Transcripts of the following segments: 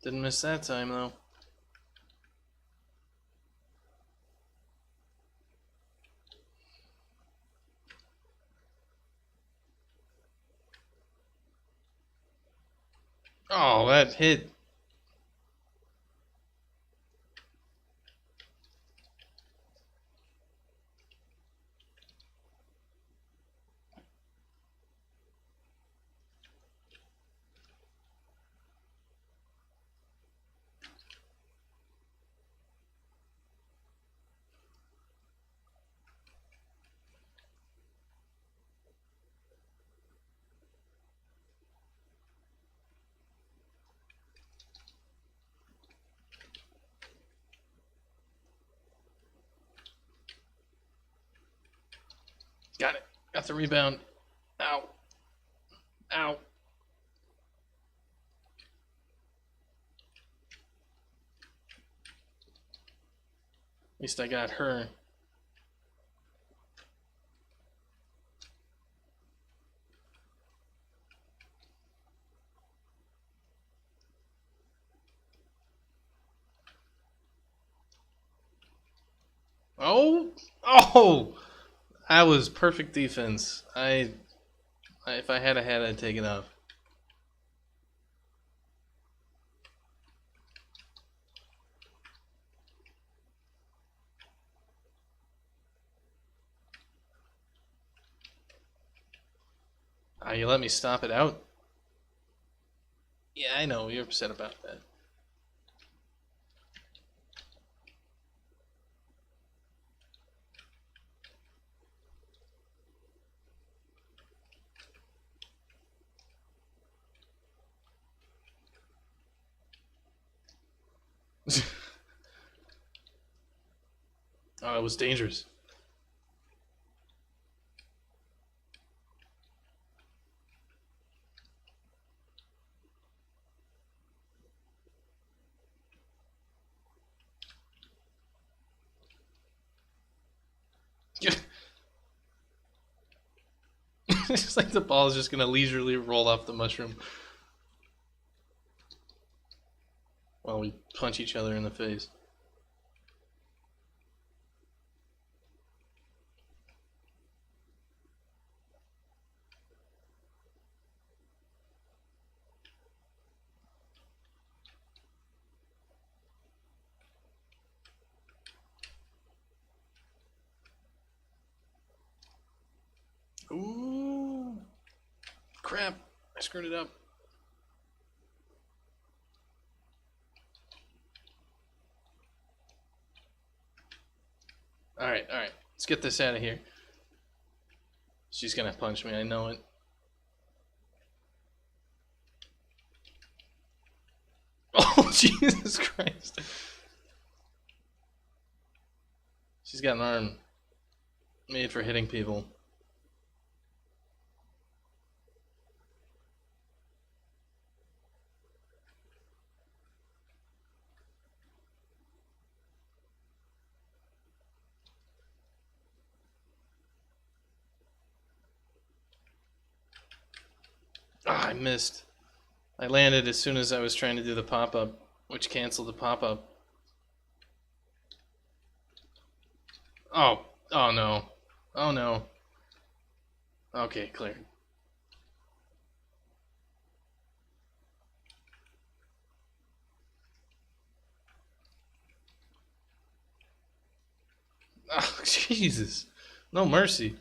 Didn't miss that time, though. Oh, that hit. Got it. Got the rebound. Ow. Ow. At least I got her. Oh! Oh! That was perfect defense. If I had a head, I'd take it off. You let me stop it out? Yeah, I know. You're upset about that. Oh, it was dangerous. It's like the ball is just going to leisurely roll off the mushroom while we punch each other in the face. Ooh. Crap. I screwed it up. Alright, alright. Let's get this out of here. She's gonna punch me, I know it. Oh, Jesus Christ. She's got an arm made for hitting people. Ah, I missed. I landed as soon as I was trying to do the pop-up, which canceled the pop-up. Oh, oh no. Oh no. Okay, clear. Oh, Jesus. No mercy.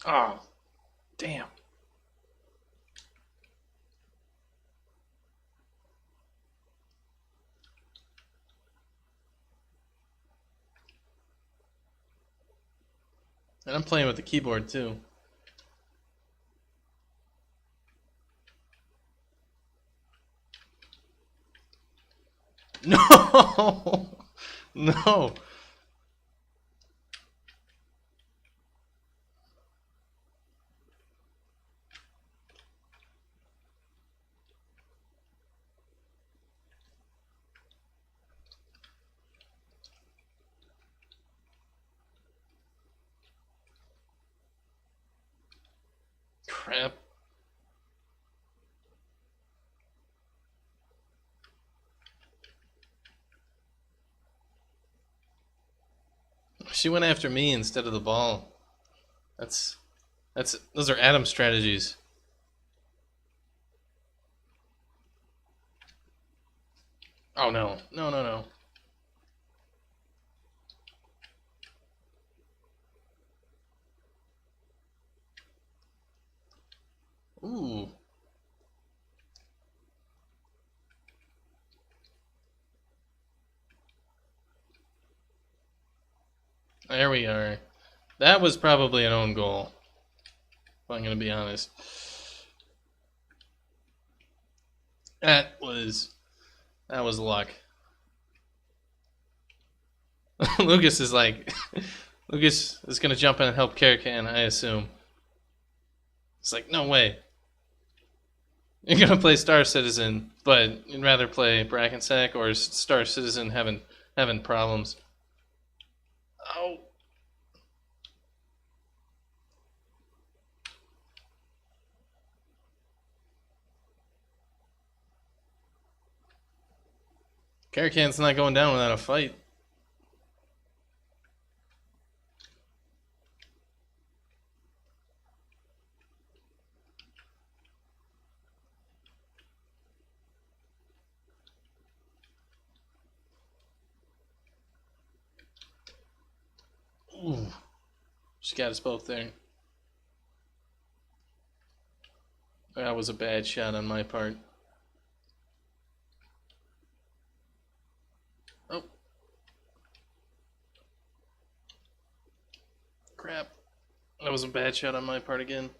Oh, damn. And I'm playing with the keyboard too. No! No! crap. She went after me instead of the ball. Those are Adam strategies. Oh no. No, no, no. Ooh. There we are. That was probably an own goal, if I'm going to be honest. That was luck. Lucas is like, Lucas is going to jump in and help Karakan, I assume. It's like, no way. You're going to play Star Citizen, but you'd rather play Brackensack or Star Citizen having problems. Oh. Karakan's not going down without a fight. Ooh. She got us both there. That was a bad shot on my part. Oh. Crap. That was a bad shot on my part again.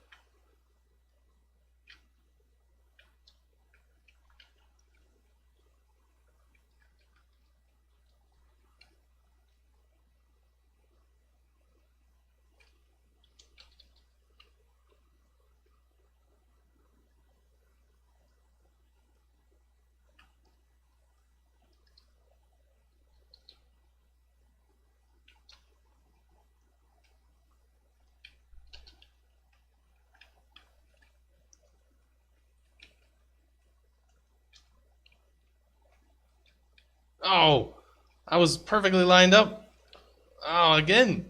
Oh, I was perfectly lined up. Oh, again.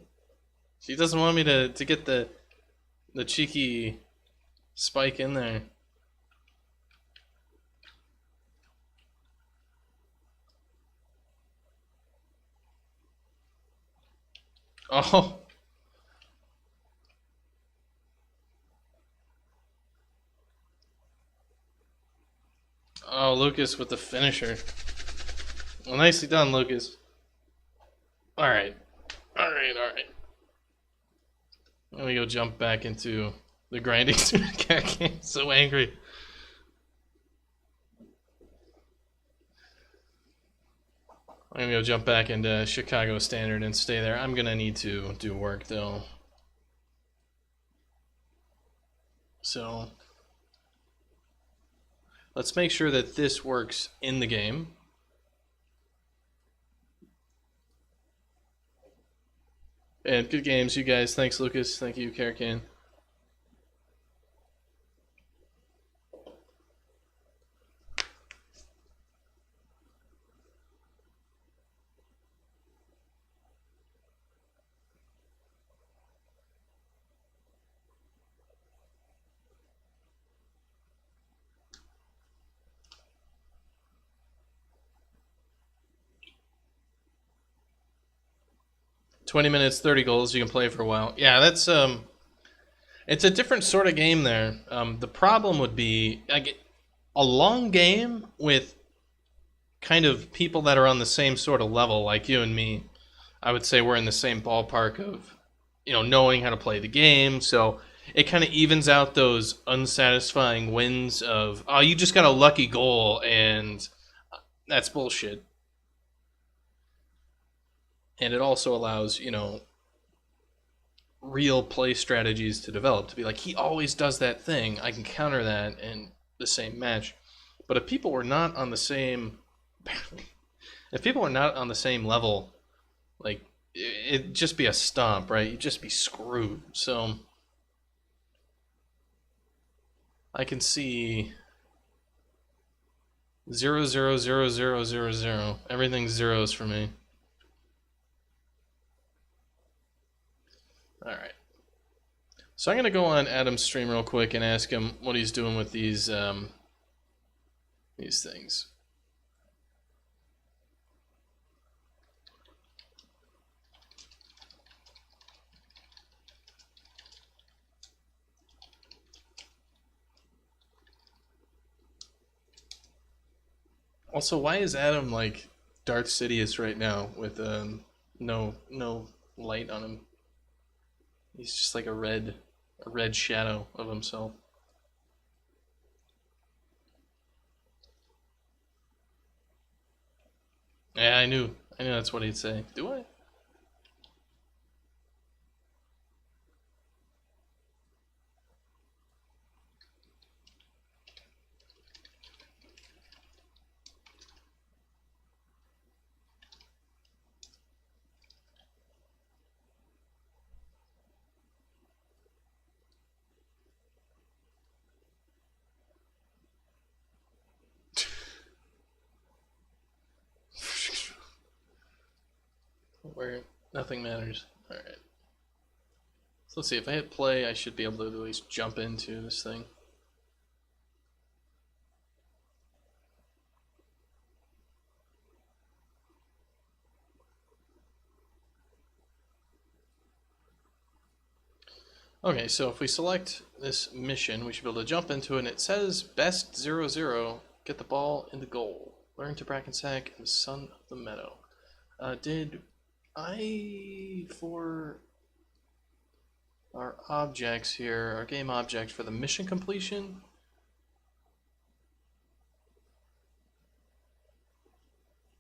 She doesn't want me to get the cheeky spike in there. Oh. Oh, Lucas with the finisher. Well, nicely done, Lucas. Alright. Alright, alright. Let me go jump back into the grinding. I'm so angry. I'm gonna go jump back into Chicago Standard and stay there. I'm gonna need to do work though. So let's make sure that this works in the game. And good games, you guys. Thanks, Lucas. Thank you, Karakan. $20, 30 goals. You can play for a while. Yeah, that's it's a different sort of game there. The problem would be a long game with kind of people that are on the same sort of level, like you and me. I would say we're in the same ballpark of, knowing how to play the game. So it kind of evens out those unsatisfying wins of, oh, you just got a lucky goal, and that's bullshit. And it also allows, real play strategies to develop, to be like, he always does that thing, I can counter that in the same match. But if people were not on the same level, like, it'd just be a stomp, right? You'd just be screwed. So I can see 0, 0, 0, 0, 0, 0. Everything's zeros for me. Alright. So I'm going to go on Adam's stream real quick and ask him what he's doing with these things. Also, why is Adam like Darth Sidious right now with no light on him? He's just like a red shadow of himself. Yeah, I knew that's what he'd say. Do I? Where nothing matters. Alright. So let's see, if I hit play, I should be able to at least jump into this thing. Okay, so if we select this mission, we should be able to jump into it, and it says best 0-0, get the ball in the goal. Learn to bracken sack in the sun of the meadow. Did I, for our objects here, our game object for the mission completion?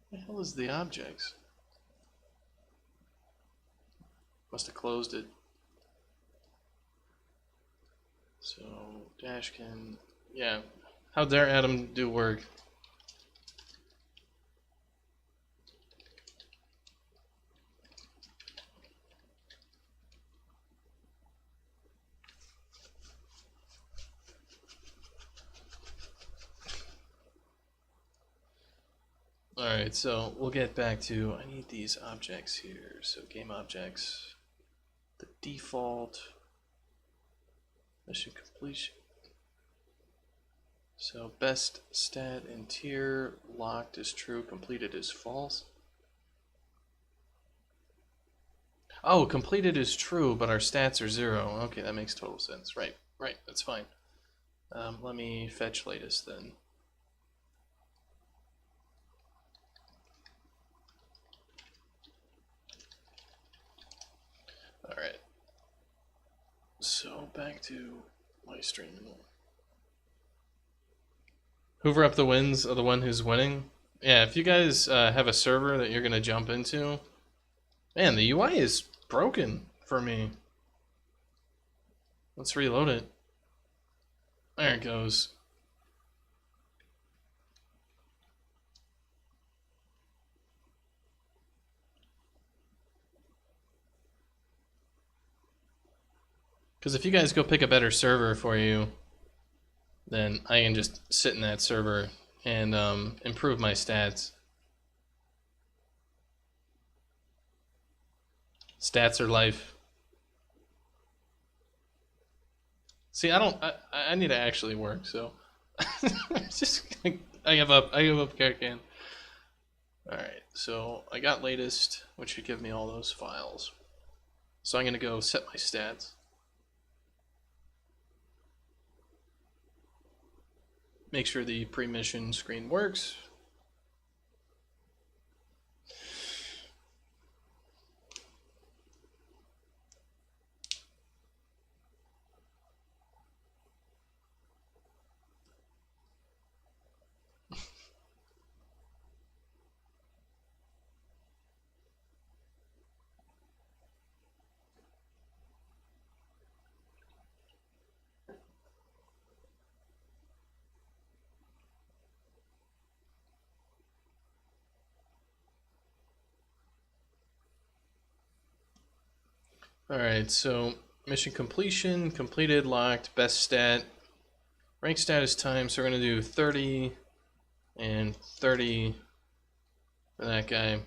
What the hell is the objects? Must have closed it. So, Dashkin, yeah. How dare Adam do work? Alright, so we'll get back to, I need these objects here. So game objects, the default, mission completion. So best stat in tier, locked is true, completed is false. Oh, completed is true, but our stats are 0. Okay, that makes total sense. Right, that's fine. Let me fetch latest then. Alright. So back to my stream. Hoover up the wins of the one who's winning. Yeah, if you guys have a server that you're gonna jump into, man, the UI is broken for me. Let's reload it. There it goes. Because if you guys go pick a better server for you, then I can just sit in that server and improve my stats. Stats are life. See, I need to actually work, so just I give up Carcan. Alright, so I got latest, which should give me all those files. So I'm gonna go set my stats. Make sure the pre-mission screen works. Alright, so mission completion, completed, locked, best stat. Rank status time, so we're going to do 30 and 30 for that guy.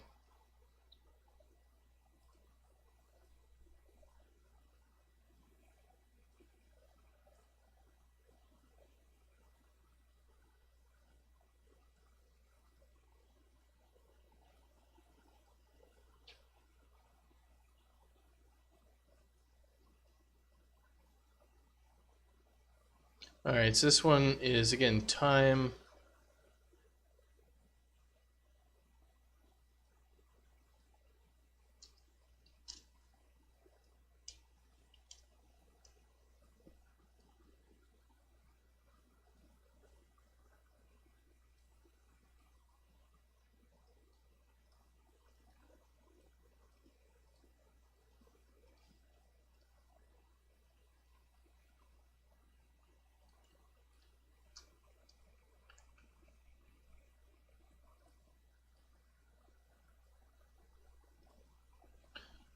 Alright, so this one is, again, time.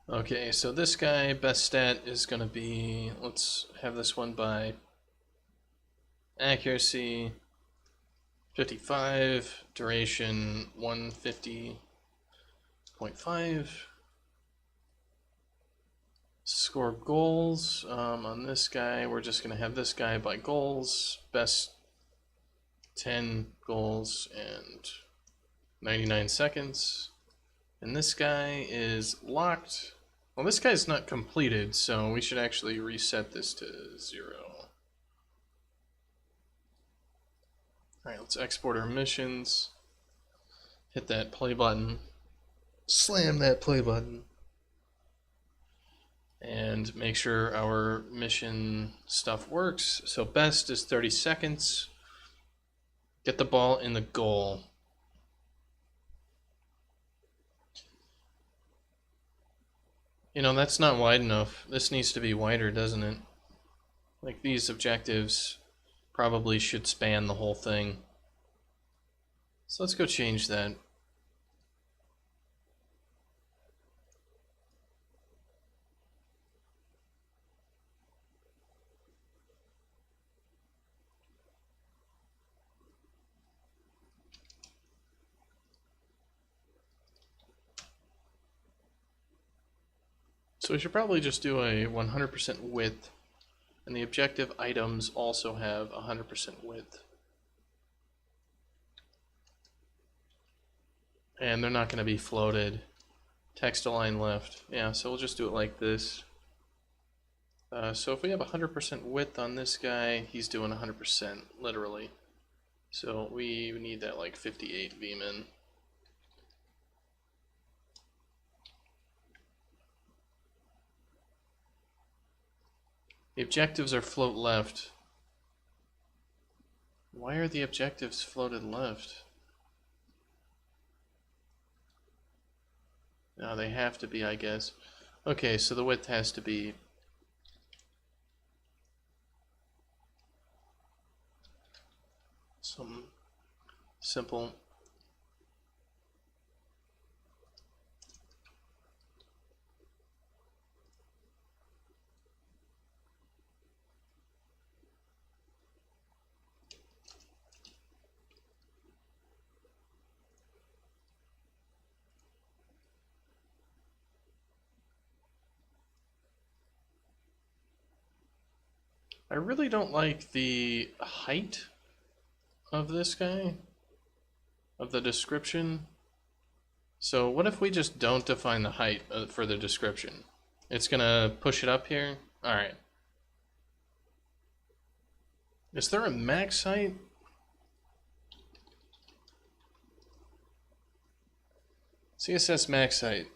Okay, so this guy, best stat is going to be, let's have this one by accuracy 55, duration 150.5. Score goals. On this guy, we're just going to have this guy by goals, best 10 goals and 99 seconds. And this guy is locked. Well, this guy's not completed, so we should actually reset this to 0. Alright, let's export our missions. Hit that play button. Slam that play button. And make sure our mission stuff works. So best is 30 seconds. Get the ball in the goal. You know, that's not wide enough. This needs to be wider, doesn't it? Like, these objectives probably should span the whole thing. So let's go change that. So we should probably just do a 100% width, and the objective items also have 100% width. And they're not going to be floated. Text align left. Yeah, so we'll just do it like this. So if we have 100% width on this guy, he's doing 100%, literally. So we need that like 58 VMin. The objectives are float left. Why are the objectives floated left? No, they have to be, I guess. Okay, so the width has to be some simple. I really don't like the height of this guy, of the description. So what if we just don't define the height for the description? It's gonna push it up here? Alright. Is there a max height? CSS max height.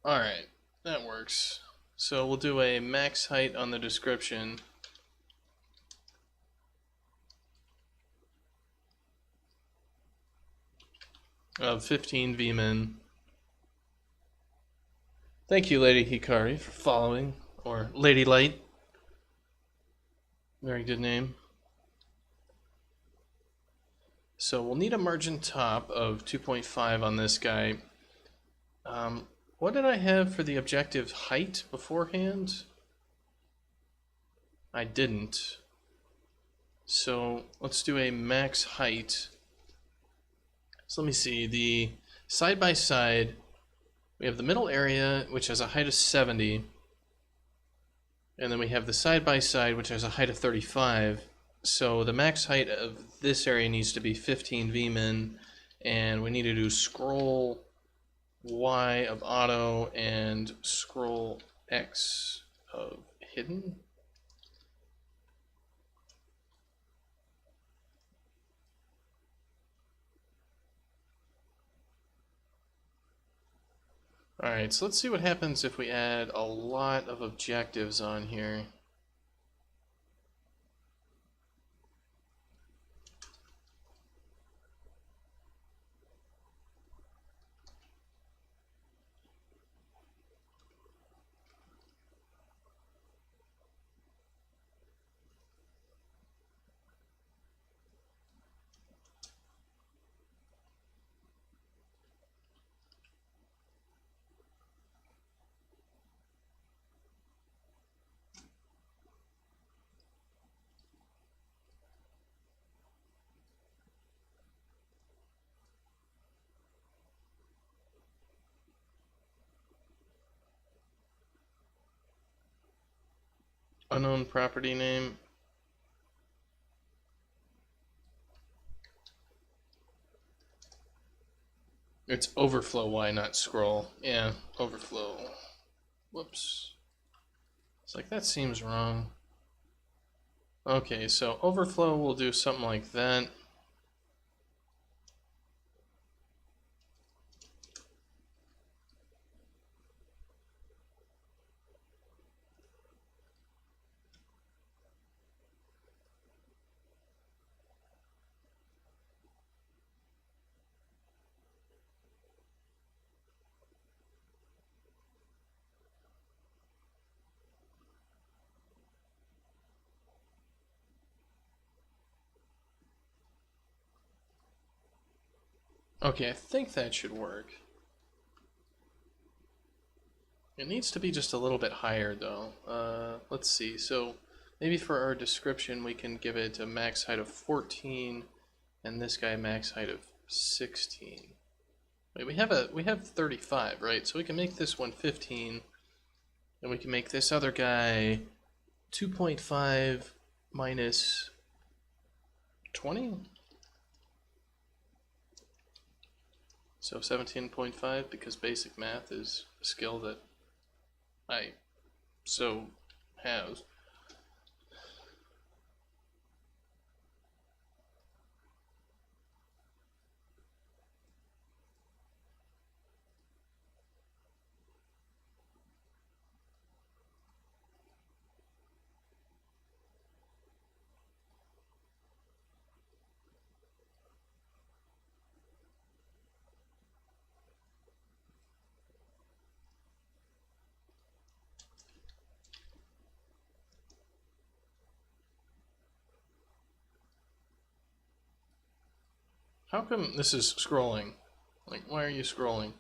Alright, that works. So we'll do a max height on the description. Of 15 VMin. Thank you, Lady Hikari, for following, or Lady Light. Very good name. So we'll need a margin top of 2.5 on this guy. What did I have for the objective height beforehand? I didn't. So let's do a max height. So let me see, the side by side, we have the middle area, which has a height of 70, and then we have the side by side, which has a height of 35. So the max height of this area needs to be 15 vmin, and we need to do scroll Y of auto and scroll X of hidden. Alright, so let's see what happens if we add a lot of objectives on here. Unknown property name. It's overflow Y, not scroll. Yeah, overflow. Whoops. It's like, that seems wrong. Okay, so overflow will do something like that. Okay, I think that should work. It needs to be just a little bit higher though. Let's see, so maybe for our description we can give it a max height of 14 and this guy max height of 16. Wait, we have 35, right? So we can make this one 15 and we can make this other guy 2.5 minus 20. So 17.5, because basic math is a skill that I so have. How come this is scrolling? Like, why are you scrolling?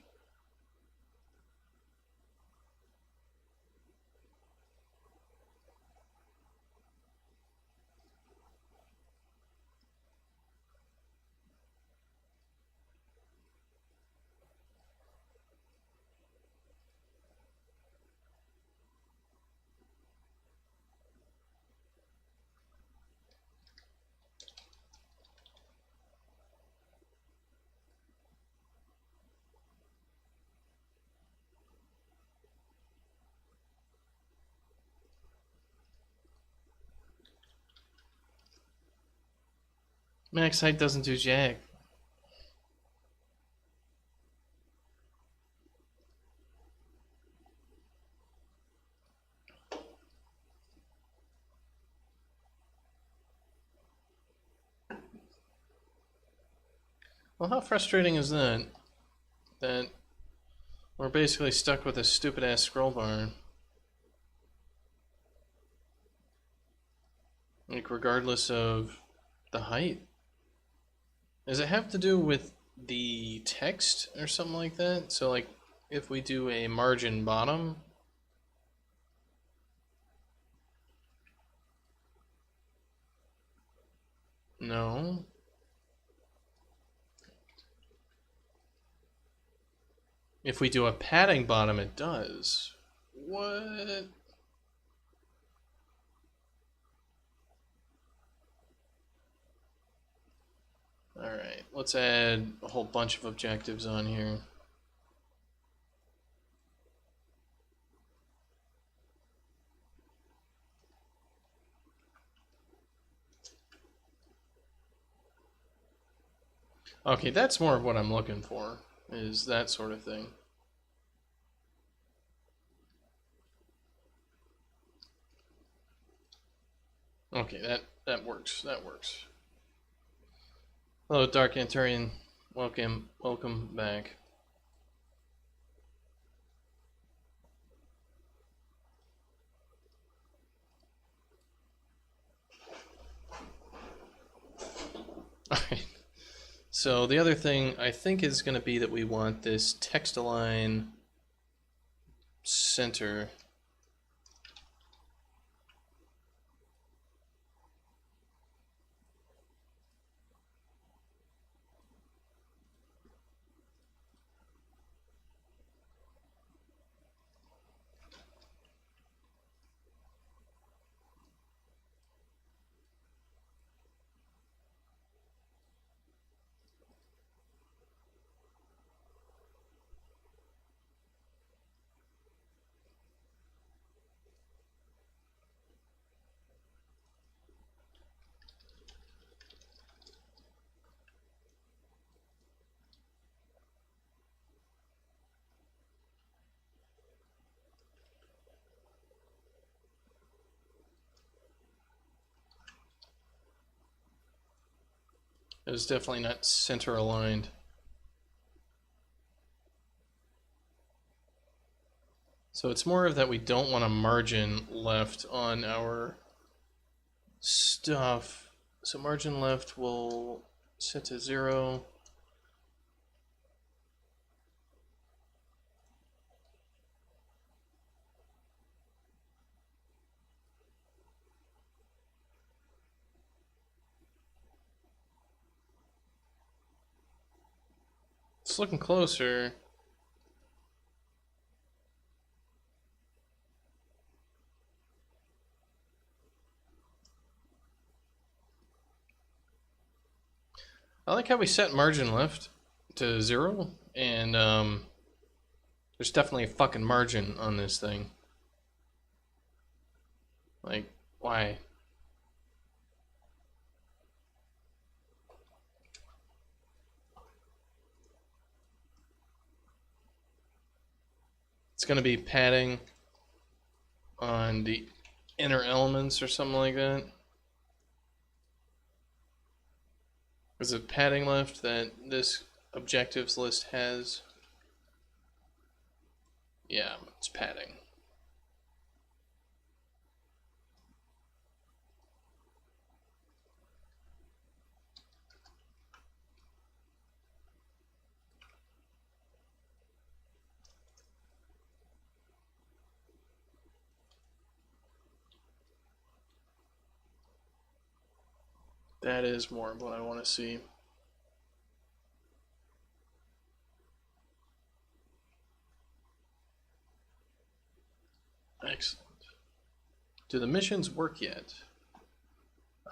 Max height doesn't do jack. Well, how frustrating is that? That we're basically stuck with this stupid ass scroll bar. Like, regardless of the height. Does it have to do with the text or something like that? So, like, if we do a margin bottom, No. If we do a padding bottom, it does. What? Alright, let's add a whole bunch of objectives on here. Okay, that's more of what I'm looking for, is that sort of thing. Okay, that works. That works. Hello, Dark Antarian. Welcome back. Alright. So the other thing I think is going to be that we want this text align center. It is definitely not center aligned. So it's more of that we don't want a margin left on our stuff. So margin left will set to 0. It's looking closer. I like how we set margin left to 0, and there's definitely a fucking margin on this thing. Like, why? It's going to be padding on the inner elements or something like that. Is it padding left that this objectives list has? Yeah, it's padding. That is more of what I want to see. Excellent. Do the missions work yet?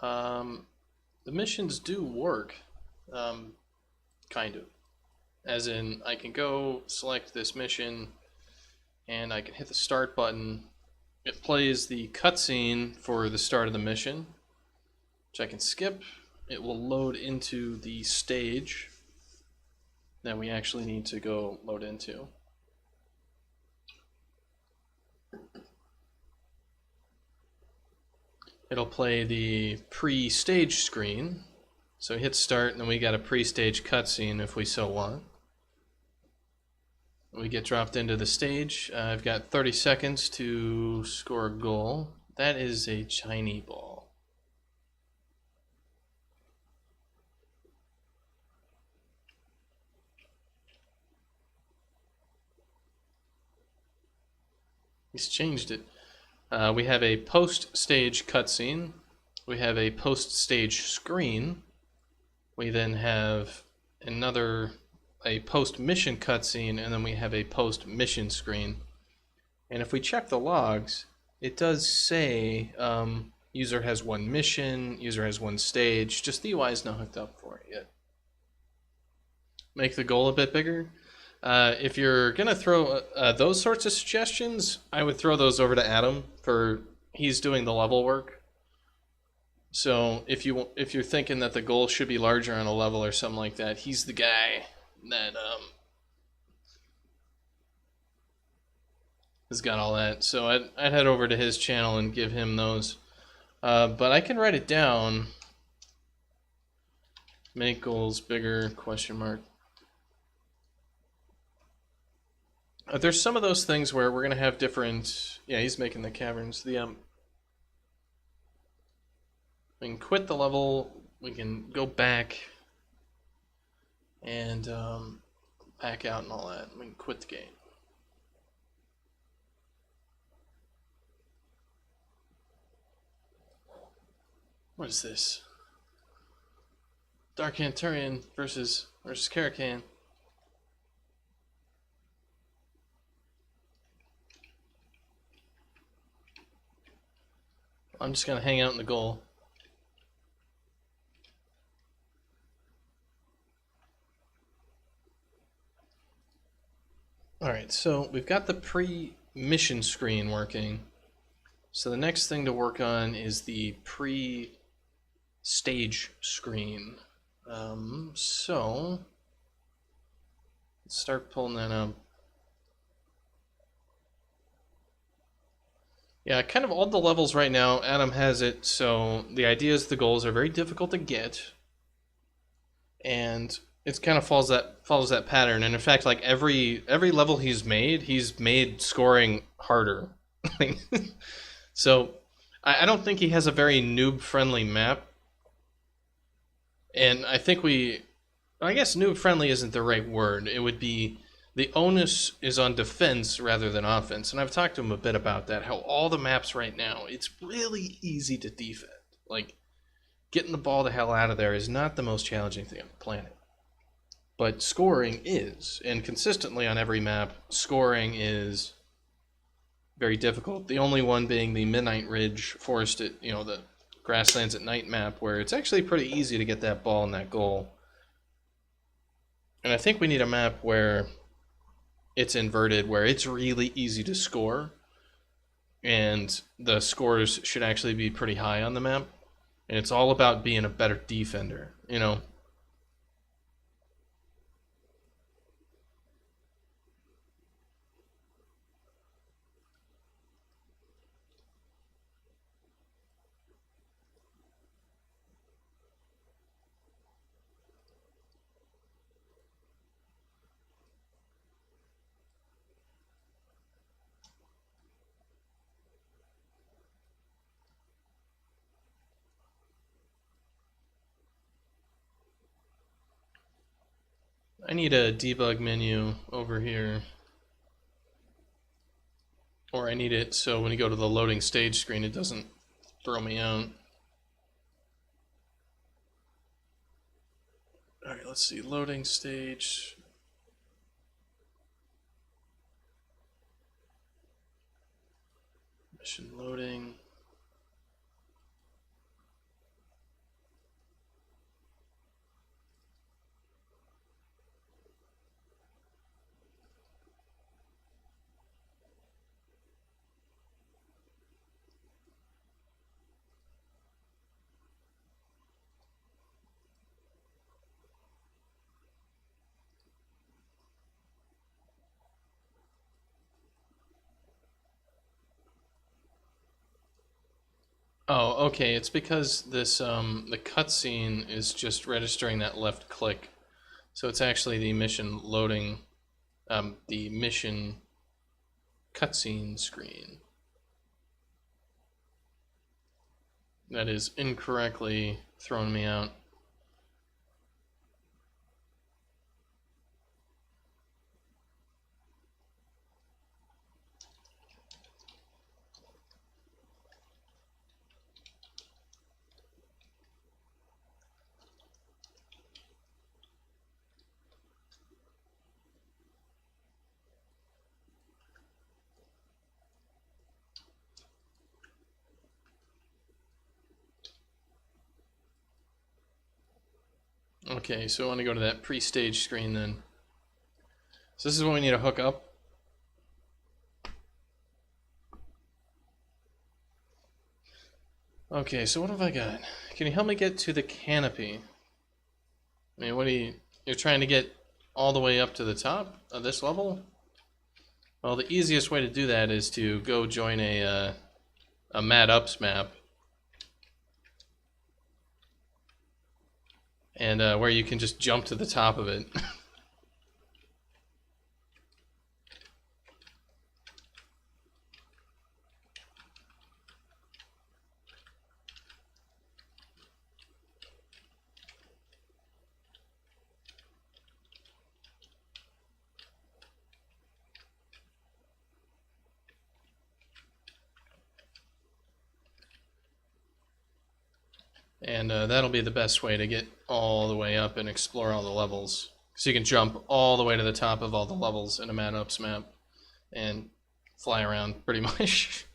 The missions do work, kind of. As in, I can go select this mission, and I can hit the start button. It plays the cutscene for the start of the mission, which I can skip. It will load into the stage that we actually need to go load into. It'll play the pre-stage screen. So hit start, and then we got a pre-stage cutscene if we so want. We get dropped into the stage. I've got 30 seconds to score a goal. That is a shiny ball. He's changed it. We have a post-stage cutscene. we have a post-stage screen. We then have a post-mission cutscene, and then we have a post-mission screen. And if we check the logs, it does say user has one mission, user has one stage, just the UI is not hooked up for it yet. Make the goal a bit bigger. If you're gonna throw those sorts of suggestions, I would throw those over to Adam he's doing the level work. So if you're thinking that the goal should be larger on a level or something like that, he's the guy that has got all that. So I'd head over to his channel and give him those. But I can write it down. Make goals bigger, question mark. There's some of those things where we're going to have different... Yeah, he's making the caverns. We can quit the level. We can go back and back out and all that. We can quit the game. What is this? Dark Anturian versus Karakan. I'm just gonna hang out in the goal. Alright, so we've got the pre-mission screen working. So the next thing to work on is the pre-stage screen. So let's start pulling that up. Yeah, kind of all the levels right now, Adam has it, so the idea is the goals are very difficult to get. And it kind of follows that pattern. And in fact, like every level he's made scoring harder. So I don't think he has a very noob-friendly map. And I think I guess noob-friendly isn't the right word. It would be the onus is on defense rather than offense. And I've talked to him a bit about that, how all the maps right now, it's really easy to defend. Like, getting the ball the hell out of there is not the most challenging thing on the planet. But scoring is, and consistently on every map, scoring is very difficult. The only one being the Midnight Ridge forested, the Grasslands at Night map, where it's actually pretty easy to get that ball in that goal. And I think we need a map where it's inverted, where it's really easy to score, and the scores should actually be pretty high on the map. And it's all about being a better defender, I need a debug menu over here. Or I need it so when you go to the loading stage screen, it doesn't throw me out. Alright, let's see. Loading stage. Mission loading. Oh, okay. It's because this the cutscene is just registering that left click, so it's actually the mission loading, the mission cutscene screen. That is incorrectly throwing me out. Okay, so I want to go to that pre-stage screen then. So this is what we need to hook up. Okay, so what have I got? Can you help me get to the canopy? I mean, what are you're trying to get all the way up to the top of this level? Well, the easiest way to do that is to go join a Mad Ups map. And where you can just jump to the top of it. And that'll be the best way to get all the way up and explore all the levels. So you can jump all the way to the top of all the levels in a Mad Ups map and fly around pretty much.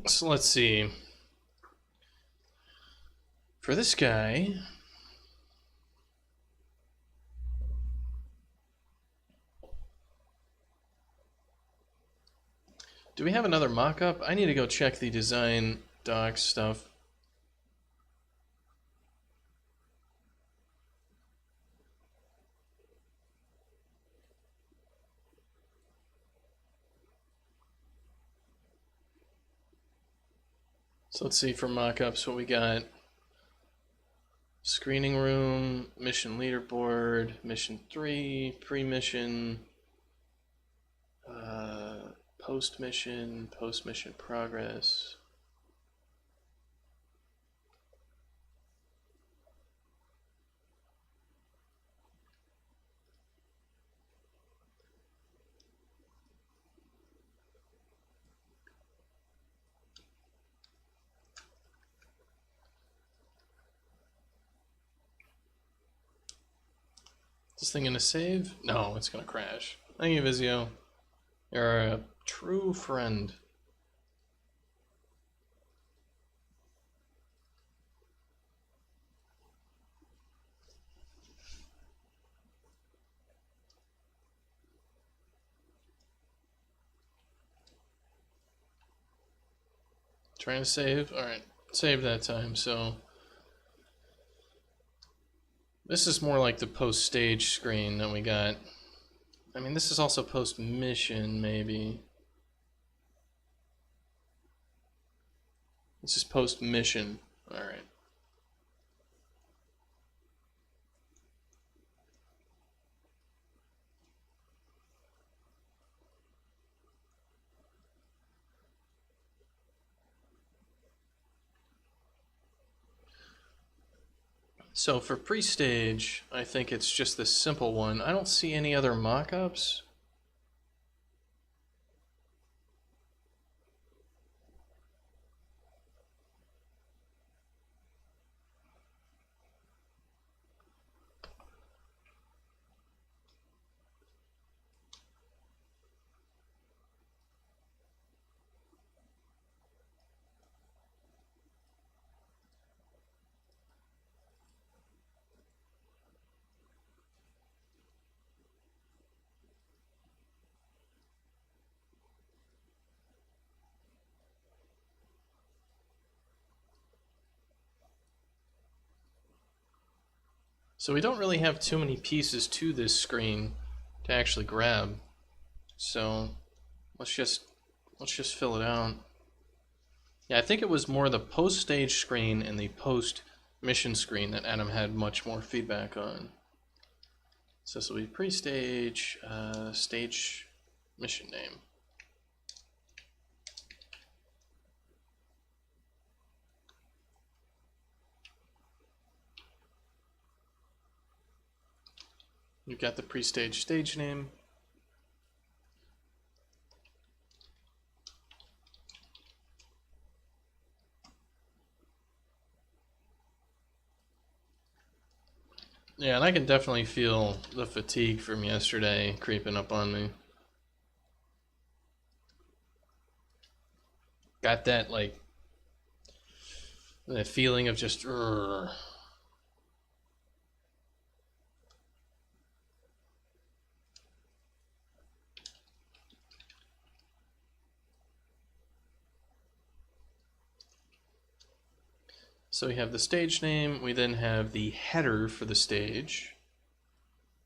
So let's see. For this guy, do we have another mock-up? I need to go check the design docs stuff. So let's see for mock-ups what we got. Screening room, mission leaderboard, mission 3, pre-mission, post-mission progress. Is this thing gonna save? No, it's gonna crash. Thank you, Vizio. You're a true friend. Trying to save? Alright, save that time, so... This is more like the post-stage screen that we got. I mean, this is also post-mission, maybe. This is post-mission. Alright. So for pre-stage, I think it's just this simple one. I don't see any other mock-ups. So we don't really have too many pieces to this screen to actually grab. So let's just fill it out. Yeah, I think it was more the post-stage screen and the post-mission screen that Adam had much more feedback on. So this will be pre-stage, stage mission name. You've got the pre-stage stage name. Yeah, and I can definitely feel the fatigue from yesterday creeping up on me. Got that, like, That feeling of just. So we have the stage name, we then have the header for the stage.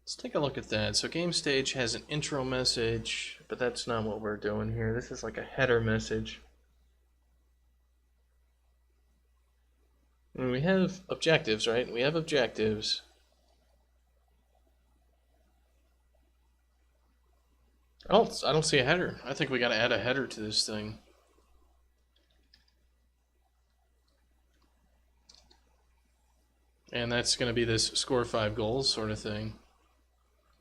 Let's take a look at that. So game stage has an intro message, but that's not what we're doing here. This is like a header message. And we have objectives, right? We have objectives. I don't see a header. I think we got to add a header to this thing. And that's going to be this score 5 goals sort of thing.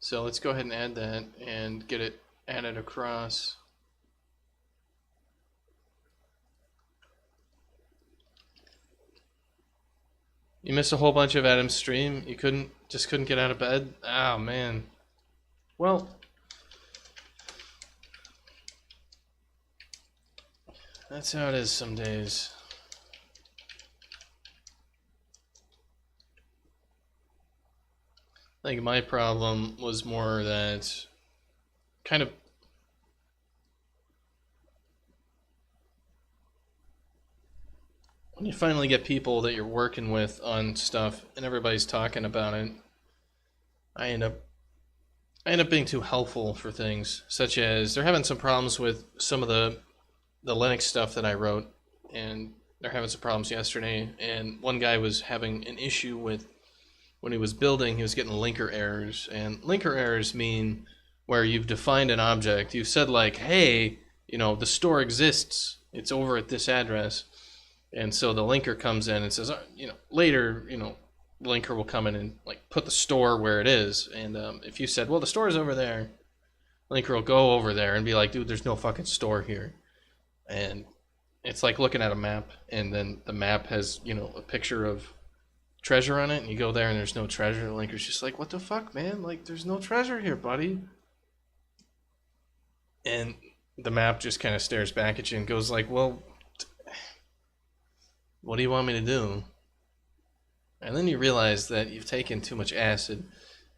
So let's go ahead and add that and get it added across. You missed a whole bunch of Adam's stream. You couldn't get out of bed. Oh man. Well, that's how it is some days. I think my problem was more that kind of when you finally get people that you're working with on stuff and everybody's talking about it, I end up being too helpful for things, such as they're having some problems with some of the Linux stuff that I wrote, and they're having some problems yesterday, and one guy was having an issue with when he was building, he was getting linker errors, and linker errors mean where you've defined an object, you've said like, hey, you know, the store exists, it's over at this address, and so the linker comes in and says, you know, later, you know, the linker will come in and like put the store where it is, and if you said, well, the store is over there, linker will go over there and be like, dude, there's no fucking store here, and it's like looking at a map, and then the map has, you know, a picture of treasure on it, and you go there and there's no treasure. The linker's just like, what the fuck, man? Like, there's no treasure here, buddy. And the map just kind of stares back at you and goes like, well, what do you want me to do? And then you realize that you've taken too much acid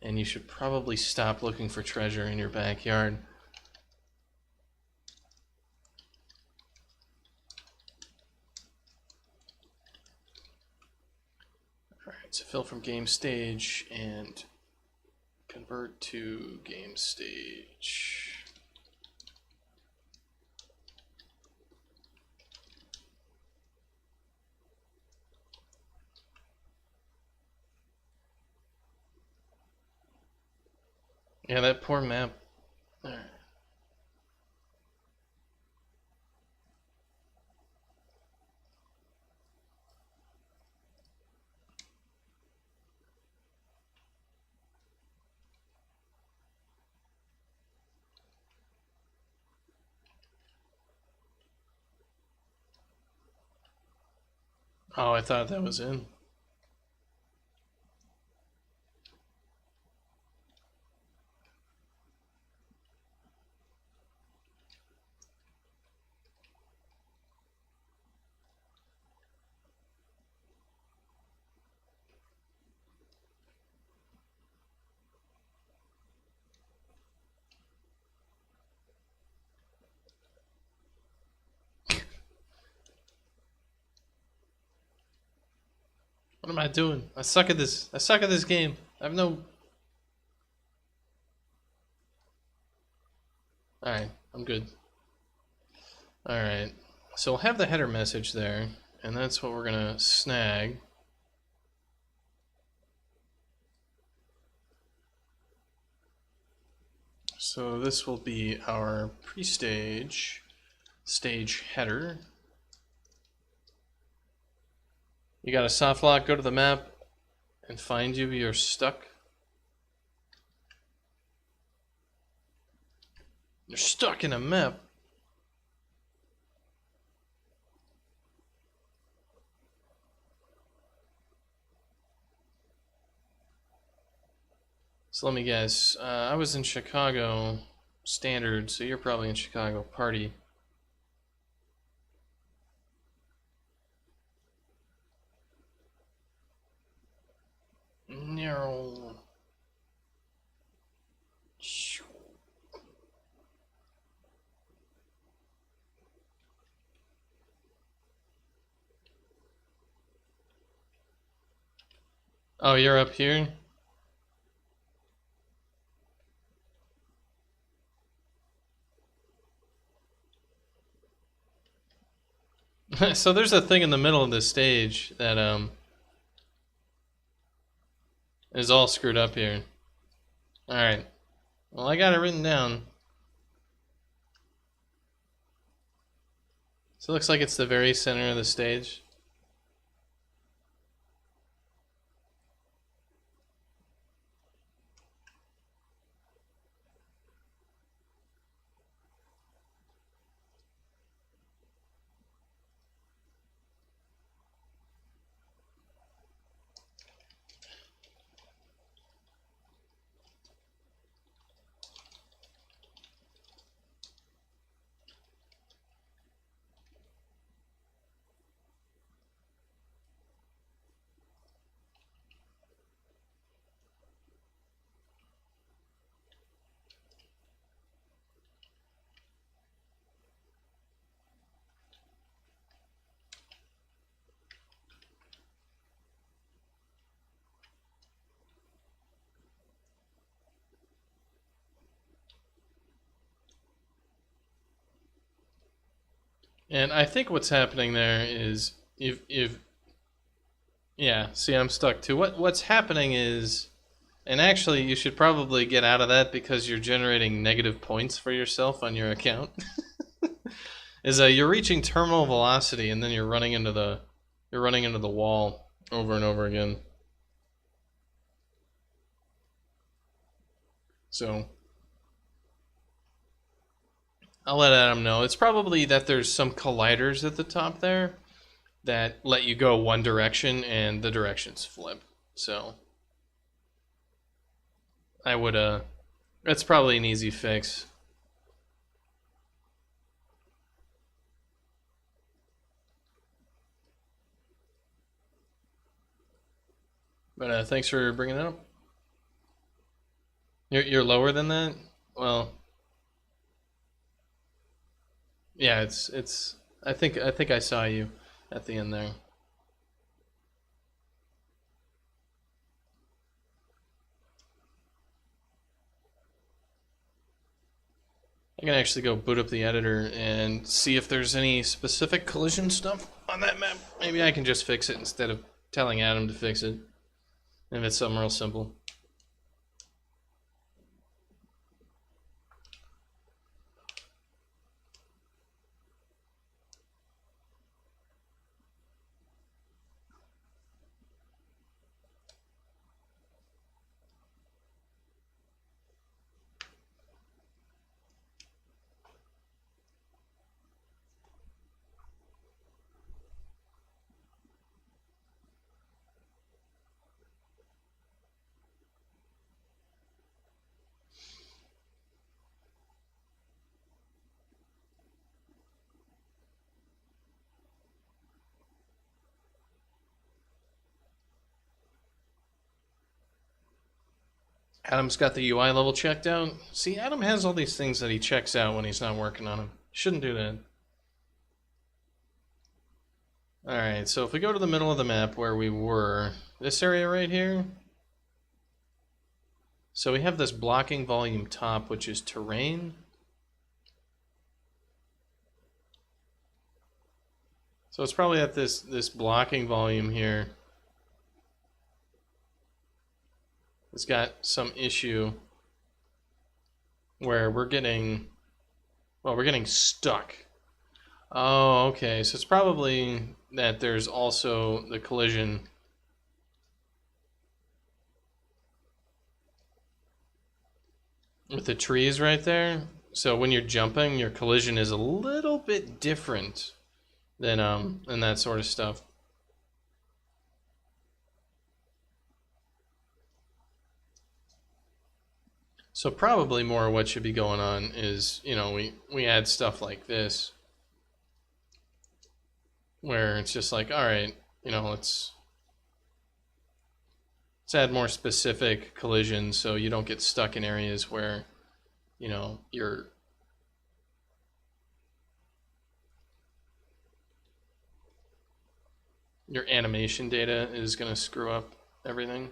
and you should probably stop looking for treasure in your backyard. So fill from game stage and convert to game stage. Yeah, that poor map. All right. Oh, I thought that was in. What am I doing? I suck at this. I suck at this game. I have no... Alright, I'm good. Alright, so we'll have the header message there, and that's what we're gonna snag. So this will be our pre-stage stage header. You got a soft lock, go to the map and find you're stuck. You're stuck in a map. So let me guess, I was in Chicago Standard, so you're probably in Chicago Party. Oh, you're up here? So there's a thing in the middle of this stage that is all screwed up here. Alright. Well, I got it written down. So it looks like it's the very center of the stage. And I think what's happening there is if yeah, see I'm stuck too. What's happening is, and actually you should probably get out of that because you're generating negative points for yourself on your account. Is you're reaching terminal velocity and then you're running into the wall over and over again. So I'll let Adam know. It's probably that there's some colliders at the top there that let you go one direction and the directions flip. So I would that's probably an easy fix. But thanks for bringing it up. You're lower than that? Well, yeah, it's I think I saw you at the end there. I can actually go boot up the editor and see if there's any specific collision stuff on that map. Maybe I can just fix it instead of telling Adam to fix it. If it's something real simple. Adam's got the UI level checked out. See, Adam has all these things that he checks out when he's not working on them. Shouldn't do that. Alright, so if we go to the middle of the map where we were, this area right here. So we have this blocking volume top, which is terrain. So it's probably at this blocking volume here. It's got some issue where we're getting stuck. Oh, okay. So it's probably that there's also the collision with the trees right there. So when you're jumping, your collision is a little bit different than and that sort of stuff. So probably more what should be going on is, we add stuff like this where it's just like, all right, let's add more specific collisions so you don't get stuck in areas where, your animation data is going to screw up everything.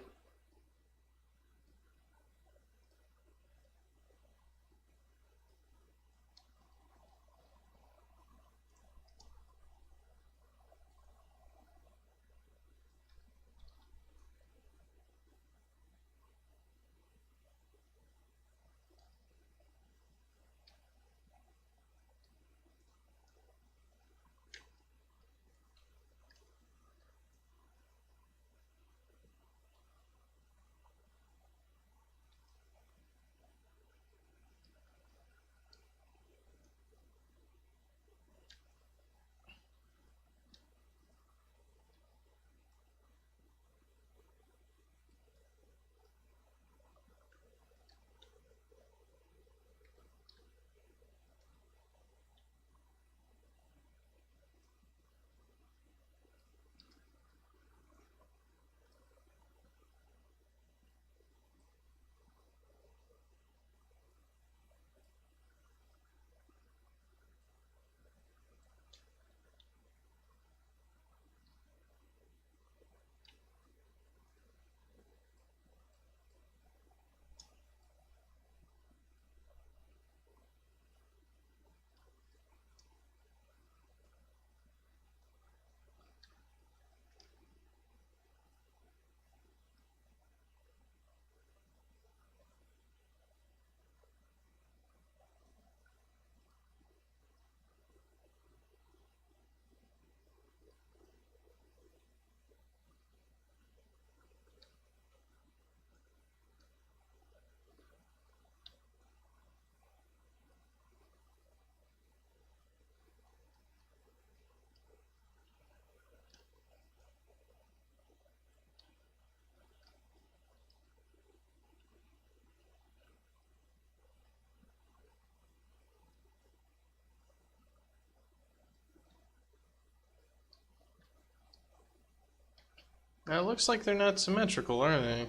Now, it looks like they're not symmetrical, are they?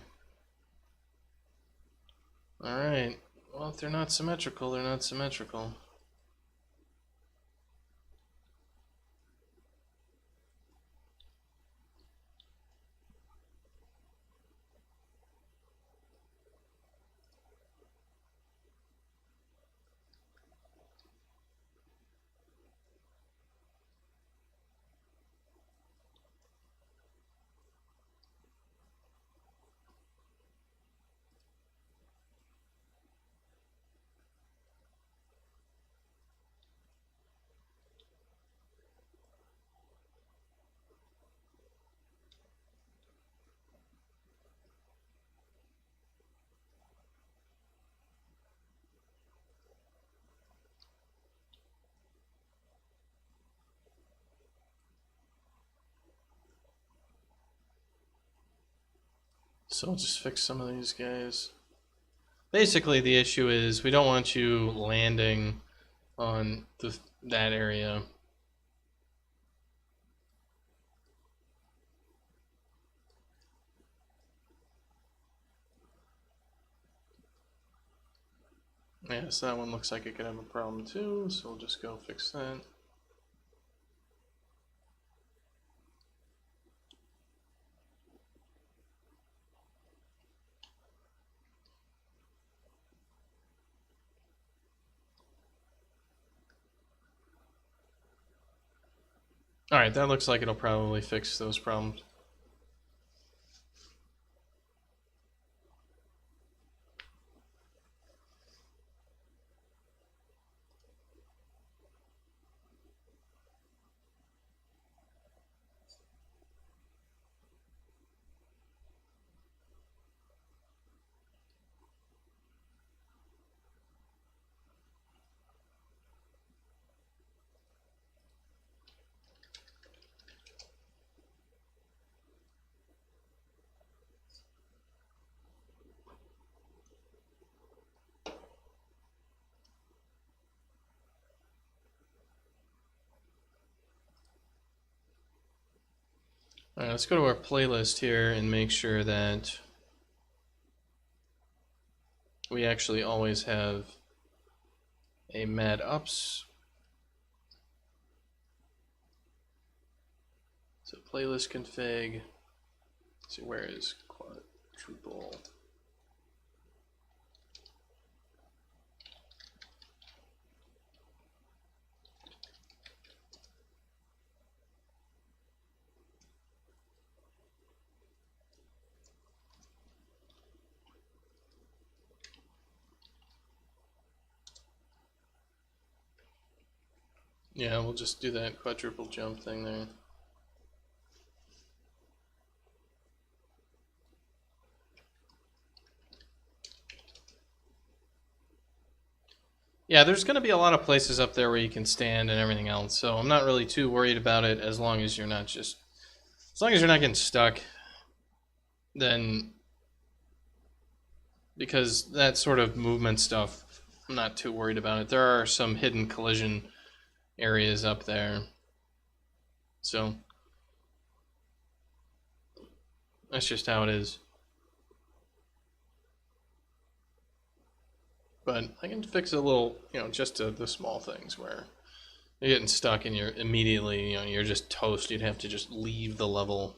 Alright. Well, if they're not symmetrical, they're not symmetrical. So I'll just fix some of these guys. Basically, the issue is we don't want you landing on that area. Yeah, so that one looks like it could have a problem too, so we'll just go fix that. Alright, that looks like it'll probably fix those problems. Alright, let's go to our playlist here and make sure that we actually always have a mad ups. So playlist config. Let's see, where is quadruple? Yeah, we'll just do that quadruple jump thing there. Yeah, there's going to be a lot of places up there where you can stand and everything else, so I'm not really too worried about it as long as you're not getting stuck, then, because that sort of movement stuff, I'm not too worried about it. There are some hidden collision areas up there, so that's just how it is. But I can fix a little, just to the small things where you're getting stuck and you're immediately, you're just toast. You'd have to just leave the level.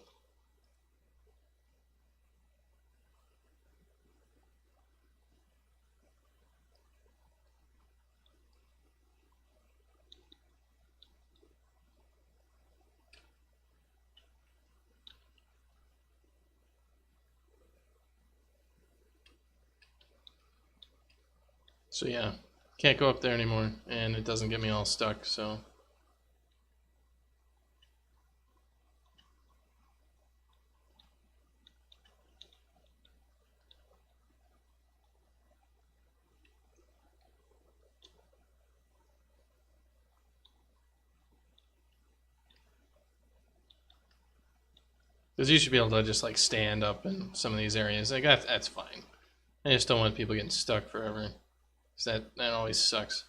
So yeah, can't go up there anymore, and it doesn't get me all stuck, so. Because you should be able to just like stand up in some of these areas. Like that's fine. I just don't want people getting stuck forever. Because that always sucks.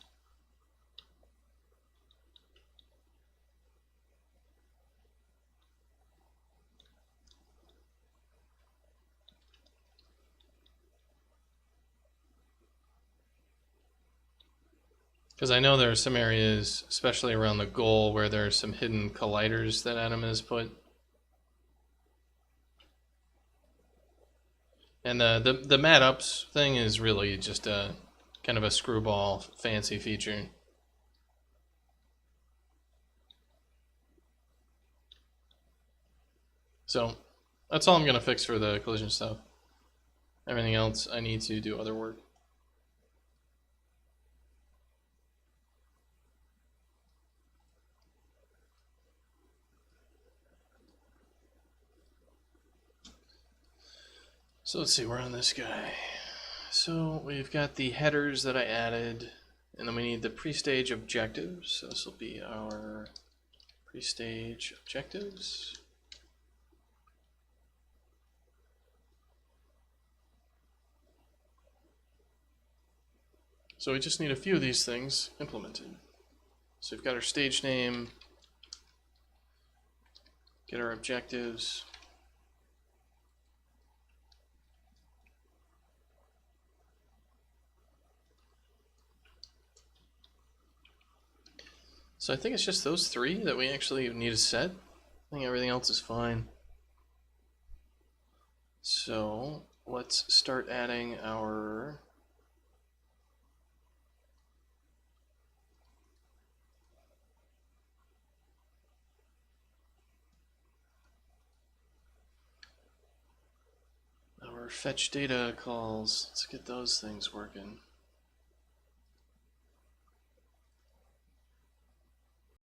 Because I know there are some areas, especially around the goal, where there are some hidden colliders that Adam has put. And the mat ups thing is really just a kind of a screwball fancy feature. So that's all I'm going to fix for the collision stuff. Everything else, I need to do other work. So let's see, we're on this guy. So we've got the headers that I added, and then we need the pre-stage objectives. So this will be our pre-stage objectives. So we just need a few of these things implemented. So we've got our stage name, get our objectives. So I think it's just those three that we actually need to set. I think everything else is fine. So let's start adding our fetch data calls. Let's get those things working.